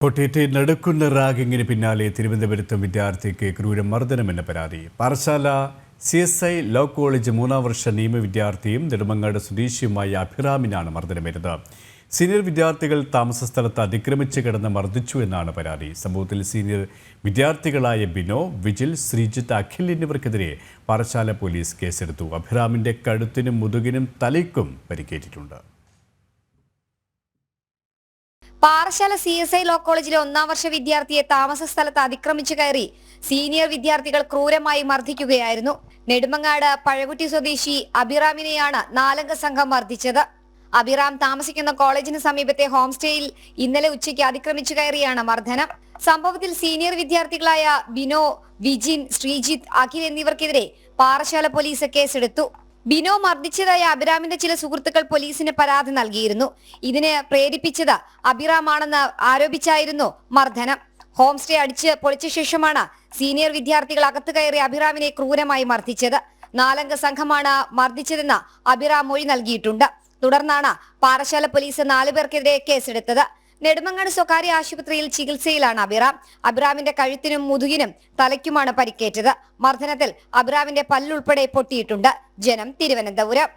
പൊട്ടിയിട്ട് നടക്കുന്ന റാഗിങ്ങിന് പിന്നാലെ തിരുവനന്തപുരത്തും വിദ്യാർത്ഥിക്ക് ക്രൂരമർദ്ദനമെന്ന പരാതി. പാറശാല CSI ലോ കോളേജ് 3ാം വർഷ നിയമ വിദ്യാർത്ഥിയും നെടുമങ്ങാട് സ്വദേശിയുമായ അഭിറാമിനാണ് മർദ്ദനമേറ്റത്. സീനിയർ വിദ്യാർത്ഥികൾ താമസ സ്ഥലത്ത് അതിക്രമിച്ച് കിടന്ന് മർദ്ദിച്ചു എന്നാണ് പരാതി. സംഭവത്തിൽ സീനിയർ വിദ്യാർത്ഥികളായ ബിനോ, വിജിൽ, ശ്രീജിത്ത്, അഖിൽ എന്നിവർക്കെതിരെ പാറശാല പോലീസ് കേസെടുത്തു. അഭിറാമിന്റെ കഴുത്തിനും മുതുകിനും തലയ്ക്കും പരിക്കേറ്റിട്ടുണ്ട്. പാറശാല CSI ലോ കോളേജിലെ 1ാം വർഷ വിദ്യാർത്ഥിയെ താമസ സ്ഥലത്ത് അതിക്രമിച്ചു കയറി സീനിയർ വിദ്യാർത്ഥികൾ ക്രൂരമായി മർദ്ദിക്കുകയായിരുന്നു. നെടുമങ്ങാട് പഴകുറ്റി സ്വദേശി അഭിറാമിനെയാണ് 4-അംഗ സംഘം മർദ്ദിച്ചത്. അഭിറാം താമസിക്കുന്ന കോളേജിന് സമീപത്തെ ഹോം സ്റ്റേയിൽ ഇന്നലെ ഉച്ചയ്ക്ക് അതിക്രമിച്ചു കയറിയാണ് മർദ്ദനം. സംഭവത്തിൽ സീനിയർ വിദ്യാർത്ഥികളായ ബിനോ, വിജിൻ, ശ്രീജിത്ത്, അഖിൽ എന്നിവർക്കെതിരെ പാറശാല പോലീസ് കേസെടുത്തു. ബിനോ മർദ്ദിച്ചതായ അഭിറാമിന്റെ ചില സുഹൃത്തുക്കൾ പോലീസിന് പരാതി നൽകിയിരുന്നു. ഇതിന് പ്രേരിപ്പിച്ചത് അഭിറാമാണെന്ന് ആരോപിച്ചായിരുന്നു മർദ്ദനം. ഹോം സ്റ്റേ അടിച്ച് പൊളിച്ച ശേഷമാണ് സീനിയർ വിദ്യാർത്ഥികൾ അകത്ത് കയറി അഭിറാമിനെ ക്രൂരമായി മർദ്ദിച്ചത്. 4-അംഗ സംഘമാണ് മർദ്ദിച്ചതെന്ന് അഭിറാം മൊഴി നൽകിയിട്ടുണ്ട്. തുടർന്നാണ് പാറശാല പോലീസ് 4 പേർക്കെതിരെ കേസെടുത്തത്. നെടുമങ്ങാട് സ്വകാര്യ ആശുപത്രിയിൽ ചികിത്സയിലാണ് അഭിറാം. അഭിറാമിന്റെ കഴുത്തിനും മുതുകിനും തലയ്ക്കുമാണ് പരിക്കേറ്റത്. മർദ്ദനത്തിൽ അഭിറാമിന്റെ പല്ലുൾപ്പെടെ പൊട്ടിയിട്ടുണ്ട്. ജനം, തിരുവനന്തപുരം.